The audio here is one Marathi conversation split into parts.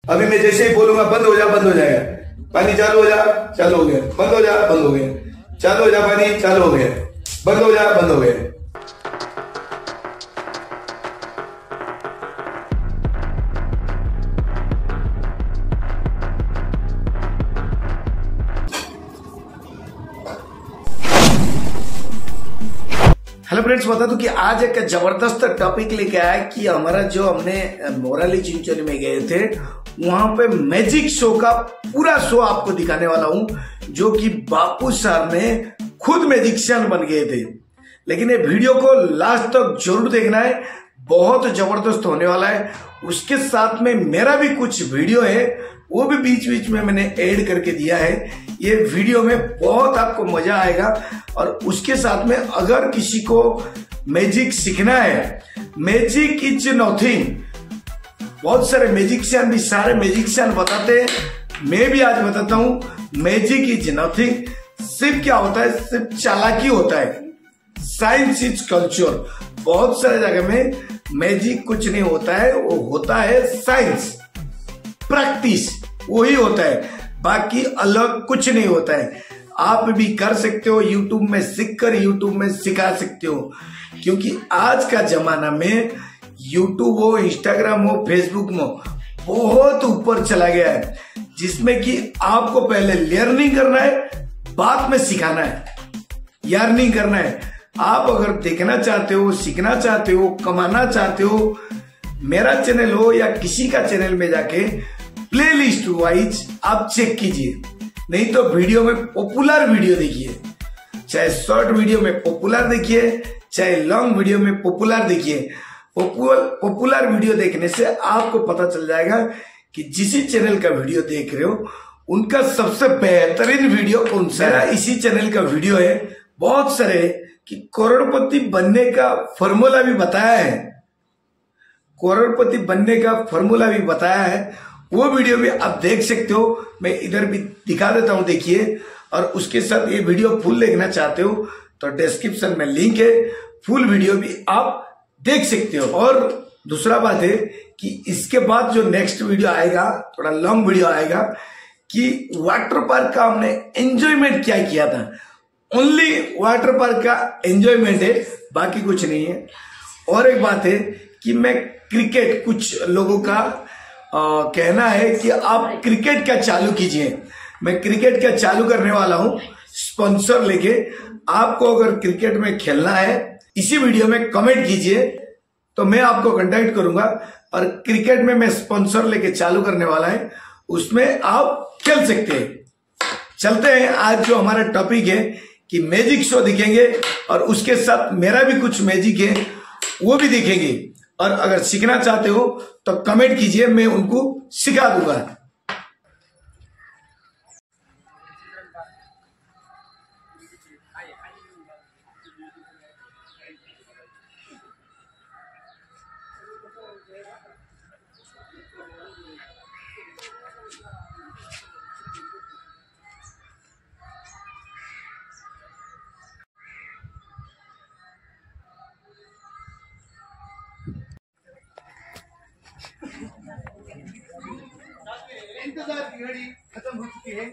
अभी मैं जैसे ही बोलूंगा बंद हो जा, बंद हो जाएगा। पानी चालू हो जा, चालू हो गया। बंद हो जा, बंद हो गया। चालू हो जा, पानी चालू हो गया। बंद हो जा, बंद हो गया। हेलो फ्रेंड्स, बता दूं कि आज एक जबरदस्त टॉपिक लेके आया कि हमारा जो हमने मोराली चिंचोली में गए थे वहां पे मैजिक शो का पूरा शो आपको दिखाने वाला हूं, जो कि बापू साहब ने खुद मैजिशियन बन गए थे। लेकिन ये वीडियो को लास्ट तक जरूर देखना है, बहुत जबरदस्त होने वाला है। उसके साथ में मेरा भी कुछ वीडियो है, वो भी बीच बीच में मैंने ऐड करके दिया है। ये वीडियो में बहुत आपको मजा आएगा। और उसके साथ में अगर किसी को मैजिक सीखना है, मैजिक इज नथिंग। बहुत सारे मैजिशियन भी सारे मैजिशियन बताते हैं, मैं भी आज बताता हूं मैजिक इज नथिंग। सिर्फ क्या होता है, सिर्फ चालाकी होता है। Science is culture. बहुत सारे जगह में मैजिक कुछ नहीं होता है, वो होता है साइंस, प्रैक्टिस, वही होता है। बाकी अलग कुछ नहीं होता है। आप भी कर सकते हो, यूट्यूब में सीखकर यूट्यूब में सिखा सकते हो। क्योंकि आज का जमाना में यूट्यूब हो, इंस्टाग्राम हो, फेसबुक हो, बहुत ऊपर चला गया है, जिसमें कि आपको पहले लर्निंग करना है, बाद में सिखाना है, लर्निंग करना है। आप अगर देखना चाहते हो, सीखना चाहते हो, कमाना चाहते हो, मेरा चैनल हो या किसी का चैनल में जाके प्लेलिस्ट वाइज आप चेक कीजिए। नहीं तो वीडियो में पॉपुलर वीडियो देखिए, चाहे शॉर्ट वीडियो में पॉपुलर देखिए, चाहे लॉन्ग वीडियो में पॉपुलर देखिए। पॉपुलर वीडियो देखने से आपको पता चल जाएगा कि जिस चैनल का वीडियो देख रहे हो उनका सबसे बेहतरीन वीडियो कौन सा है। इसी चैनल का वीडियो है बहुत सारे कि करोड़पति बनने का फॉर्मूला भी बताया है, करोड़पति बनने का फॉर्मूला भी बताया है। वो वीडियो भी आप देख सकते हो, मैं इधर भी दिखा देता हूं, देखिए। और उसके साथ ये वीडियो फुल देखना चाहते हो तो डिस्क्रिप्शन में लिंक है, फुल वीडियो भी आप देख सकते हो। और दूसरा बात है कि इसके बाद जो नेक्स्ट वीडियो आएगा, थोड़ा लॉन्ग वीडियो आएगा कि वाटर पार्क का हमने एंजॉयमेंट क्या किया था। ओनली वाटर पार्क का एंजॉयमेंट है, बाकी कुछ नहीं है। और एक बात है कि मैं क्रिकेट, कुछ लोगों का कहना है कि आप क्रिकेट का चालू कीजिए। मैं क्रिकेट का चालू करने वाला हूं स्पॉन्सर लेके। आपको अगर क्रिकेट में खेलना है, इसी वीडियो में कमेंट कीजिए तो मैं आपको कांटेक्ट करूंगा। और क्रिकेट में मैं स्पॉन्सर लेके चालू करने वाला है, उसमें आप खेल सकते हैं। चलते हैं, आज जो हमारा टॉपिक है कि मैजिक शो दिखेंगे और उसके साथ मेरा भी कुछ मैजिक है वो भी दिखेंगे। और अगर सीखना चाहते हो तो कमेंट कीजिए, मैं उनको सिखा दूंगा। इंतजार की घड़ी खत्म हो चुकी है।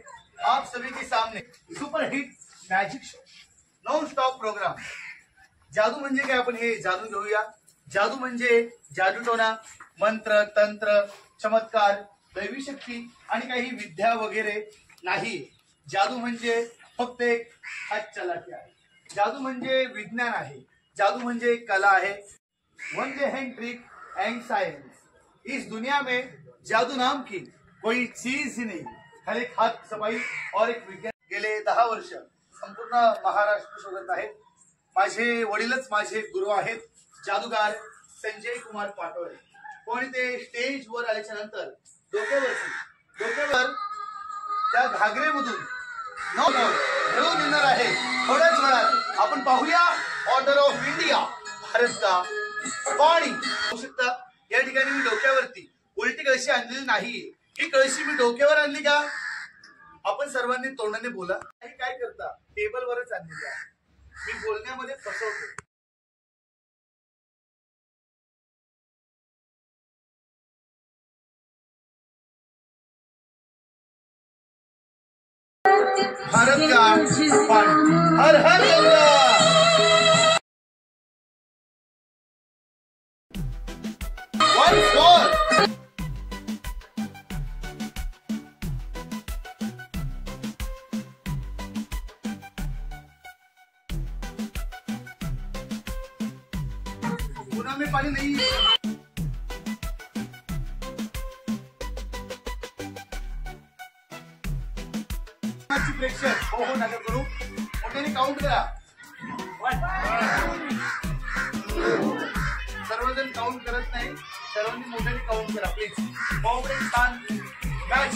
आप सभी के सामने super hit magic show, non stop program. जादू म्हणजे काय, आपण हे जाणून घेऊया। जादू म्हणजे जादूटोना, मंत्र, तंत्र, चमत्कार, दैवी शक्ती आणि काही विद्या वगैरे नाही। जादू म्हणजे फक्त एक हात चालाकी आहे। जादू म्हणजे विज्ञान आहे। जादू म्हणजे कला आहे। One day hand trick and science. इस दुनिया में जादू नाम की कोई चीज ही नहीं, हर एक हात सफाई और एक विज्ञान। गेले 10 वर्ष संपूर्ण महाराष्ट्र शोधत आहेत। माझे वडीलच माझे गुरु आहेत, जादूगार संजय कुमार पाटोळे। पण ते स्टेज वर आल्याच्या नंतर डोक्यावर त्या घागरेमधून नऊ घेऊन येणार आहे। थोड्याच वेळात आपण पाहूया ऑर्डर ऑफ इंडिया, भारत का पाणी। होऊ शकता या ठिकाणी मी डोक्यावरती उलटी कळशी आणलेली नाहीये। ही कळशी मी डोक्यावर आणली का? आपण सर्वांनी तोंडाने बोला। काय करता, टेबलवरच आणलेली आहे। मी बोलण्यामध्ये फसवतो। भारत का फंड। हर हर गंगा। One four. गुना में पानी नहीं है। प्रेक्षक हो हो नका करू, मोठ्याने काउंट करा। सर्वजण काउंट करत नाही, सर्वांनी मोठ्याने काउंट करा प्लीज। बहुत छान मॅच।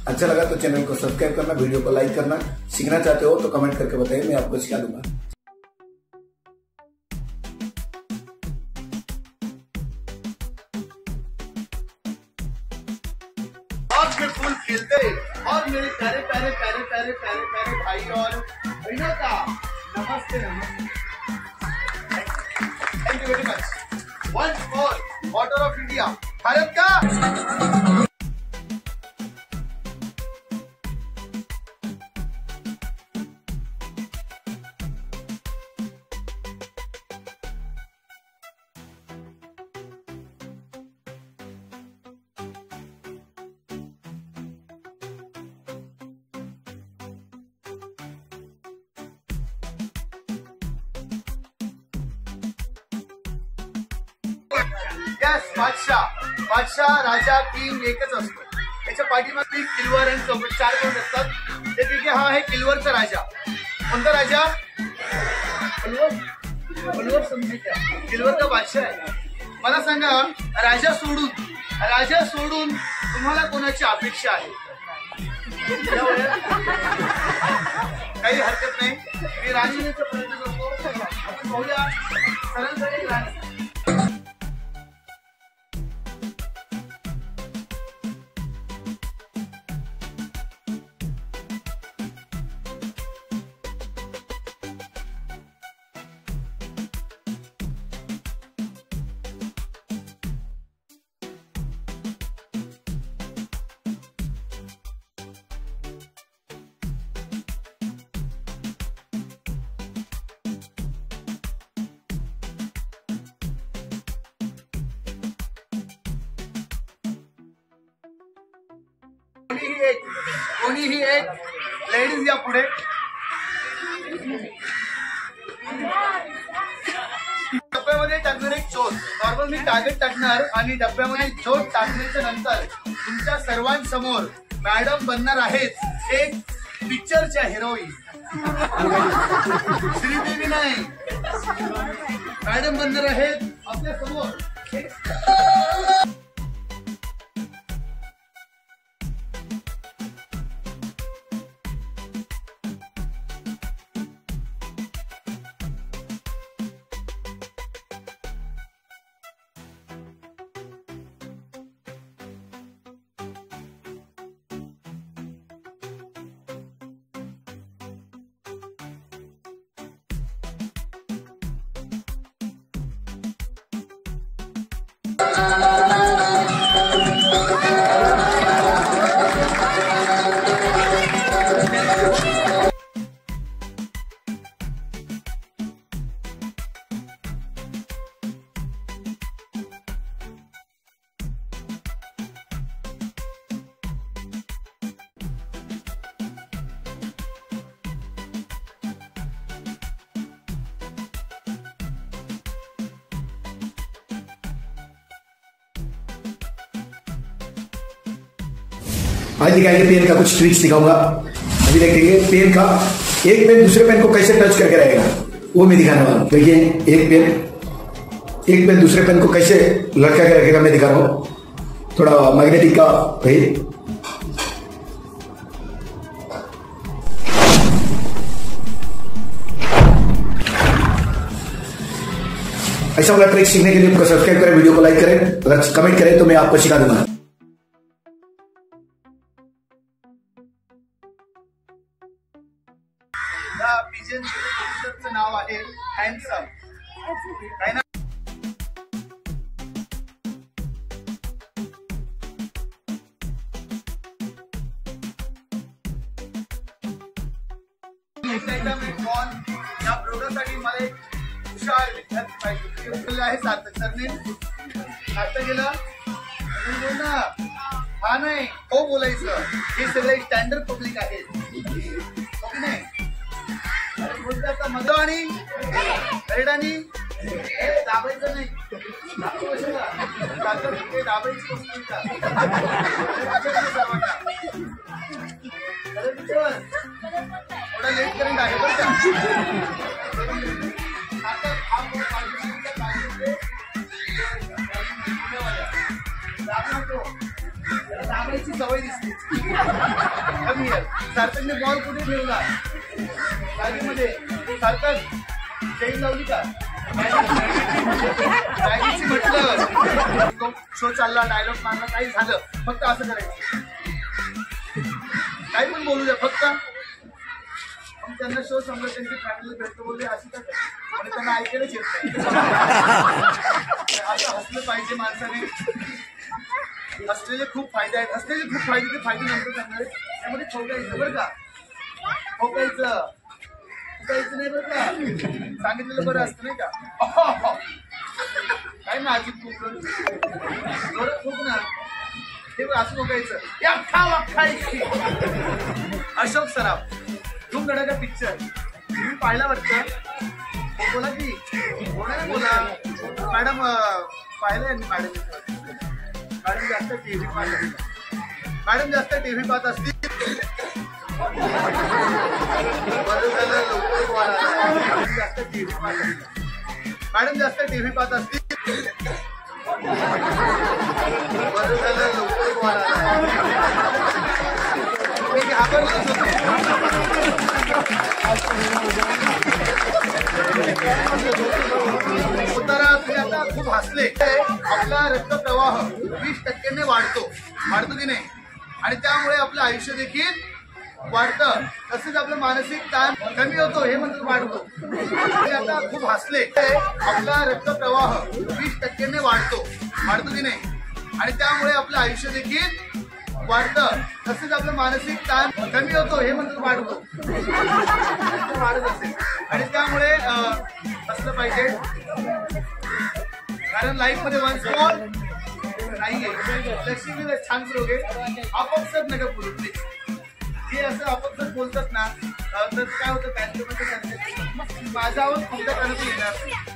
अच्छा लगा तो चैनल को सब्सक्राइब करना, वीडियो को लाइक करना। सीखना चाहते हो तो कमेंट करके बताइए, मैं आपको सिखा दूंगा। और फिर फुल खेलते और मेरे प्यारे प्यारे प्यारे प्यारे प्यारे प्यारे भाई और बहनों का नमस्ते नमस्ते। Thank you very much. One for water of India Bharat का। यस, बादशाह राजा किंग एकच असतो। त्याच्या पाठीमागे किल्वर आणि चौकट 4 कोण असतात। त्यापैकी हा आहे किल्वरचा राजा। कोणता राजा? किल्वर समजूचा किल्वर का बादशाह आहे। मला सांगा, राजा सोडून तुम्हाला कोणाची अपेक्षा आहे? काही हरकत नाही, मी राजनीतीचा प्रयत्न करतो। आपण पाहूया सरळ राणी। कोणीही एक लेडीज या पुढे। डब्यामध्ये टाकणार एक चोट। नॉर्मल मी टार्गेट टाकणार आणि डब्यामध्ये चोट टाकण्याच्या नंतर तुमच्या सर्वांसमोर मॅडम बनणार आहेत एक पिक्चरच्या हिरोईन। श्रीदेवी नाही, मॅडम बनणार आहेत आपल्या समोर। आज दिखाएंगे पेन का कुछ ट्रिक्स दिखाऊंगा। अभी देखेंगे पेन का एक पेन दूसरे पेन को कैसे टच करके रहेगा, वो मैं दिखाने वाला हूँ। देखिए एक पेन दूसरे पेन को कैसे लटका के रखेगा मैं दिखा रहा हूँ। थोड़ा मैग्नेटिक का भाई ऐसा वाला ट्रिक सीखने के लिए सब्सक्राइब करें, वीडियो को लाइक करें, अगर कमेंट करें तो मैं आपको सिखा दूंगा। पिजन कबूतरचं नाव आहे हँडसम, काय ना? या प्रोग्रामसाठी मला एक हुशार विद्यार्थी पाहिजे आहे, सार्थक सरने सार्थक गेलं बोल ना, हा नाही हो बोलायचं, हे सगळे स्टँडर्ड पब्लिक आहे नाही बोलतात मधो आणि रेडानी दाबायचं नाही, दाबायची वस्तू का थोडा लेट करेंट आहे बरं का? दाबायची सवय दिसते कमी आहे. सार्थकने बॉल कुठे ठेवला जागेमध्ये? सार्थक चेन लावली का? डायलॉगची म्हटलं तो शो चालला, डायलॉग मारला, काही झालं, फक्त असं करायचं, काही पण बोलू द्या फक्त. मग त्यांना शो समजा त्यांची फॅमिली भेटतो बोलले अशी का आणि त्यांना ऐकायलाच येत नाही. असं हसलं पाहिजे माणसाने. हसलेले खूप फायदे आहेत, हसलेले खूप फायदे, ते फायदे नंतर सांगणार. त्यामध्ये ठोकायचं बरं का, ठोकायचं फुकायचं नाही बरं का, सांगितलेलं बरं असतं नाही का? काय ना अजिब खूप खूप ना ते असं ठोकायचं. अशोक सराफ धूम धडाका पिक्चर तुम्ही पाहिला वाटतं? बोला की बोला मॅडम, पाहिलंय मॅडम जास्त टीव्ही पाहत, मॅडम जास्त टीव्ही पाहत असतील. बरं झालं लवकर बोला, जास्त टीव्ही पाहत, मॅडम जास्त टीव्ही पाहत असतील. बरं झालं लवकर बोला, घाबरलोच होते. तुम्ही आता खूप हसले. आपला रक्तप्रवाह 20% वाढतो की नाही, आणि त्यामुळे आपलं आयुष्य देखील वाढतं. तसेच आपलं मानसिक ताण कमी होतो, हे म्हणतात वाढतो. तुम्ही आता खूप हसले. आपला रक्तप्रवाह 20% वाढतो की नाही, आणि त्यामुळे आपलं आयुष्य देखील वाढतं. तसेच आपलं मानसिक ताण कमी होतो, हे म्हणतात वाढतो, वाढत असेल. आणि त्यामुळे असलं पाहिजे, कारण लाईफ मध्ये वन स्मॉल नाहीये. लक्ष्मी छान रोग आहे, आपापसात नका बोलू प्लीज. जे असं आपापसात बोलतात ना, तर काय होतं त्यांच्यामध्ये माझा आवाज तुमच्या कानात येणार,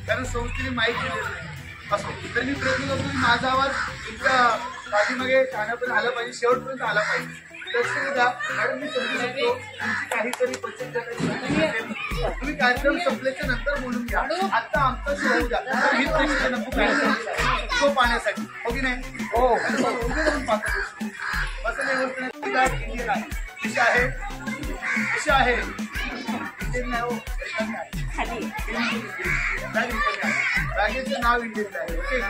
कारण संस्थेने माहीत दिलेलं नाही. असो तर मी प्रयत्न करतो की माझा आवाज तुमच्या पाठीमागे कानापर्यंत आला पाहिजे, शेवटपर्यंत आला पाहिजे. मॅडम मी समजू शकतो तुमची काहीतरी बचत करायची, तुम्ही कार्यक्रम संपल्याच्या नंतर बोलून घ्या. आता आमचा शो होऊ द्या, ही प्रेक्षक नको कार्यक्रम शो पाहण्यासाठी, हो की नाही? हो पाहतो असं नाही होत नाही. इंडियन आहे, कशी आहे कशी आहे इंडियन नाही हो, जागेचं नाव इंडियन आहे. ओके,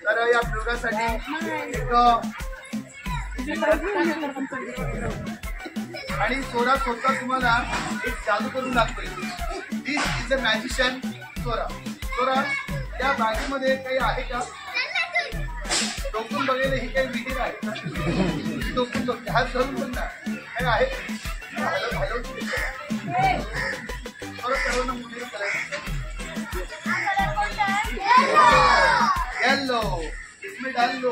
तर या प्रयोगासाठी एक आणि सोरा स्वतः तुम्हाला एक जादू करून दाखवेल. दिस इज अ मॅजिशियन सोरा. सोरा या बागेमध्ये काही आहे का? टोकून बघायला ही काही विहीर आहे का? टोकून बघते, हात धरून पण ना काही आहे. मुलीला करायचं येलो इसमें डाल लो.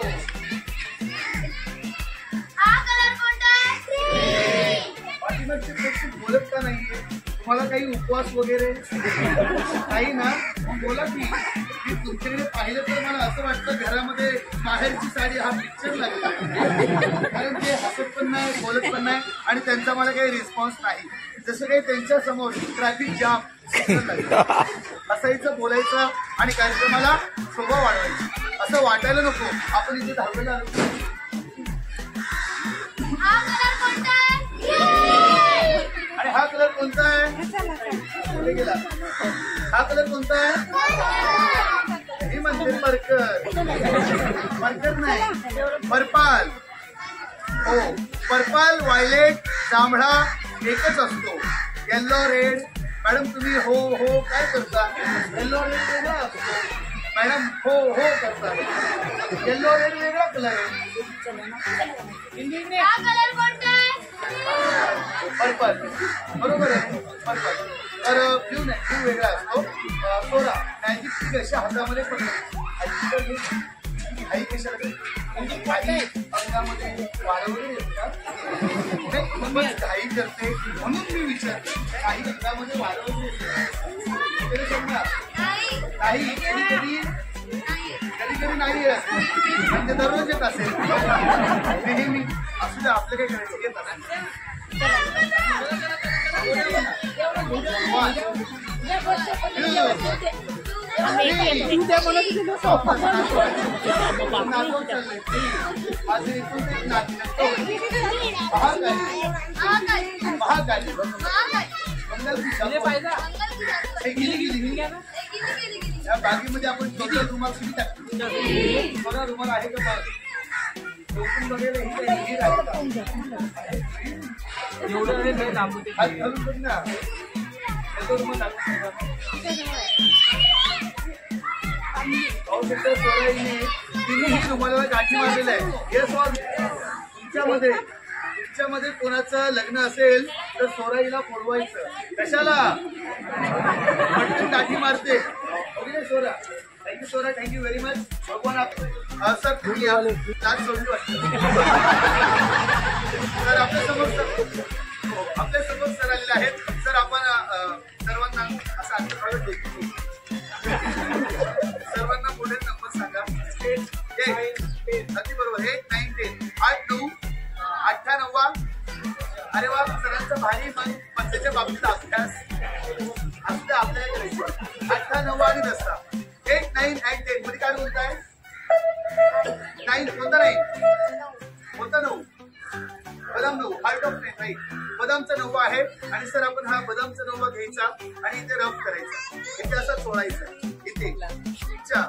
पाठीमागचे प्रेक्षक बोलत का नाहीये? तुम्हाला काही उपवास वगैरे काही ना, बोला की. तुमच्याकडे पाहिलं तर मला असं वाटतं घरामध्ये बाहेरची साडी हा पिक्चर लागला, कारण ते हसत पण नाही, बोलत पण नाही, आणि त्यांचा मला काही रिस्पॉन्स नाही. जसं काही त्यांच्या समोर ट्रॅफिक जाम असायचं, बोलायचं आणि कार्यक्रमाला शोभा वाढवायची. असं वाटायला नको आपण इथे धावायला आलो. आणि हा कलर कोणता आहे? गेला. हा कलर कोणता आहे? म्हणते परकर. परकर नाही, पर्पल. हो, पर्पल, व्हायलेट, जांभळा एकच असतो. Yellow red. मॅडम तुम्ही हो हो काय करता? येल्लो रेड वेगळा असतो. मॅडम हो हो करता. येल्लो रेड वेगळा कलर आहे. पर्पल बरोबर आहे. पर्पल. तर ब्ल्यू नाही, ब्ल्यू वेगळा असतो. सोडा मॅजिक स्टिक अशा हातामध्ये पडतो. आई कशाला आई अंगामध्ये वाढवले येतात. घाई करते म्हणून मी विचारते. काही अंगामध्ये वाढवले नाही, कधी कधी नाही म्हणजे दररोज येत असेल नेहमी. असू द्या, आपलं काही करायचं येत असेल. या बागेमध्ये आपण छोटा रुमाल किती टाकतो? बघा रुमाल आहे का बघ. लोकून बघायला ही हात घालून बघ ना. रुमाल सोराईने तिन्ही रुमालाला गाठी मारलेला आहे. हे सॉल तुमच्यामध्ये कोणाचं लग्न असेल तर सोराईला बोलवायचं. कशाला? पटकन गाठी मारते. ओके सोरा. थँक्यू सोरा, थँक्यू व्हेरी मच. भगवान आप सर तुम्ही लाच सोडली वाटतं. तर आपल्या समोर सर आलेले आहेत. सर आपण सर्वांना असा आशीर्वाद देतो. सर्वांना पुढे नंबर सांगा. अगदी बरोबर. 8, 9, 10. 8, 9, 8, 9. अरे वा, सरांचा भारी मन पंचाच्या बाबतीत अभ्यास असं आपल्याला करायचं. 8, 9 आणि 10. 8, 9 and 10 मध्ये काय बोलताय? 9 कोणता? 9 कोणता? 9 बदाम 9. Heart of 9 right. बदामचा 9 आहे. आणि सर आपण हा बदामचा 9 घ्यायचा आणि इथे रफ करायचा. इथे असं सोडायचं. इथे इच्छा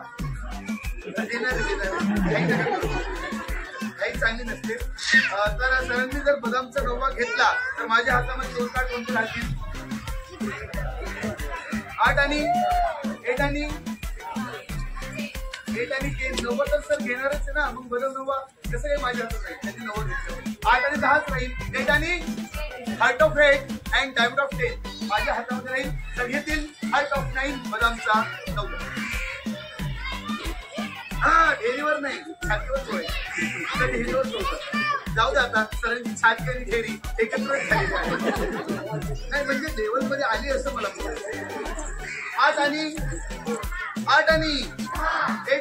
काही चांगली नसते. तर सरांनी जर बदामचा 9 घेतला तर माझ्या हातामध्ये 2 कार्ड कोणते राहतील? 8 आणि 10. 9 तर सर घेणारच आहे ना. मग बदाम 9 कसं काही माझ्या हातात राहील? त्यांनी 9 घेतलं. 8 आणि 10 राहील. 8 आणि heart of 8 and diamond of 10 माझ्या हातामध्ये राहील. तर घेतील हार्ट ऑफ 9 बदामचा 9. हा ढेरीवर नाही, छातीवर सोडायचं. तर ढेरीवर सोडतात. जाऊ दे आता. सरांची छाती आणि ढेरी एकत्रच झाली नाही, म्हणजे लेवलमध्ये आली असं मला म्हणायचं. 8 आणि 8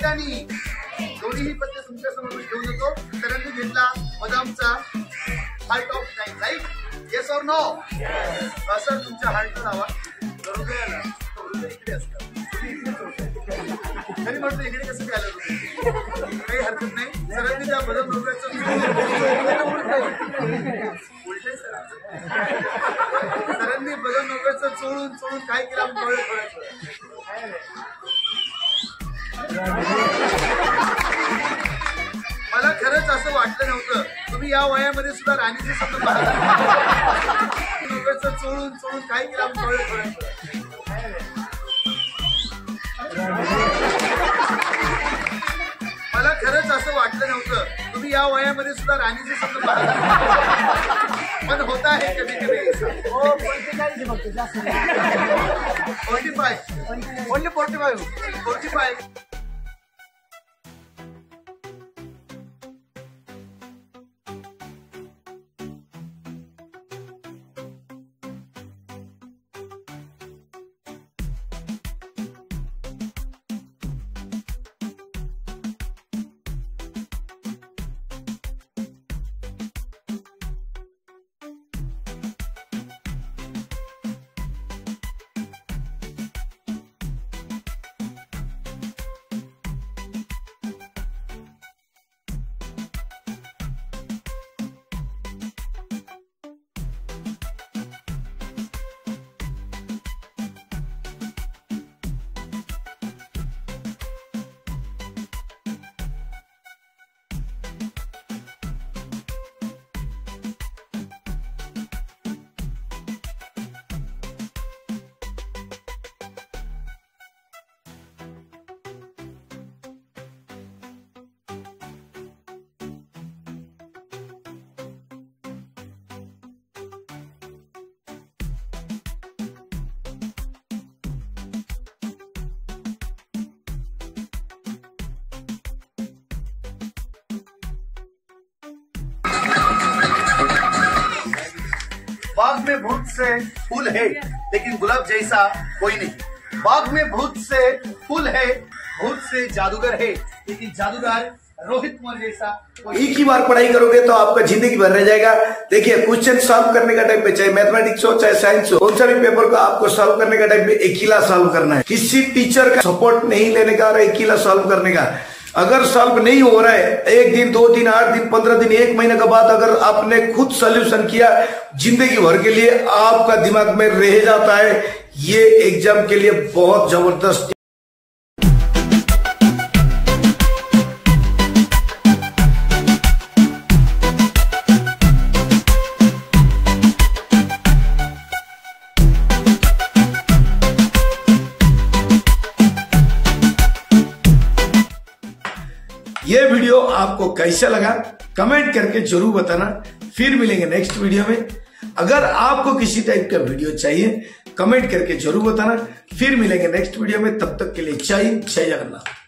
आणि दोन्हीही पत्ते तुमच्या समोर घेऊन येतो. सरांनी घेतला बदामचा हार्ट ऑफ 9 राईट. येस और नो? सर तुमच्या हार्टवर लावा. बरोबर आहे ना? बरोबर इकडे असतात. तरी म्हटलं इकडे कसं काय आलं? काही हरकत नाही. सरांनी त्या बदाम डोक्याचं सरांनी बदाम डोक्याचं चोळून काय केलं आपण कळलं. मला खरंच असं वाटलं नव्हतं. तुम्ही या वयामध्ये सुद्धा राणीचे शब्द चोळून काय केलं आपण कळलं. मला खरंच असं वाटलं नव्हतं. तुम्ही या वयामध्ये सुद्धा राणीचे शब्द पण होत आहे कधी कधी. 45. बाग में बहुत से फूल है लेकिन गुलाब जैसा कोई नहीं। बाग में बहुत से फूल है, बहुत से जादूगर है लेकिन जादूगर रोहित कुमार जैसा एक ही बार पढ़ाई करोगे तो आपका जिंदगी भर रह जाएगा। देखिए, क्वेश्चन सॉल्व करने का टाइम पे चाहे मैथमेटिक्स हो चाहे साइंस हो, कौन सा भी पेपर को आपको सॉल्व करने का टाइम पे अकेला सॉल्व करना है। किसी टीचर का सपोर्ट नहीं लेने का और अकेला सॉल्व करने का। अगर सॉल्व नहीं हो रहा है, 1 दिन 2 दिन 8 दिन 15 दिन 1 महीने के बाद अगर आपने खुद सोल्यूशन किया, जिंदगी भर के लिए आपका दिमाग में रह जाता है। ये एग्जाम के लिए बहुत जबरदस्त। ये वीडियो आपको कैसा लगा कमेंट करके जरूर बताना। फिर मिलेंगे नेक्स्ट वीडियो में। अगर आपको किसी टाइप का वीडियो चाहिए कमेंट करके जरूर बताना। फिर मिलेंगे नेक्स्ट वीडियो में। तब तक के लिए जय जगन्नाथ।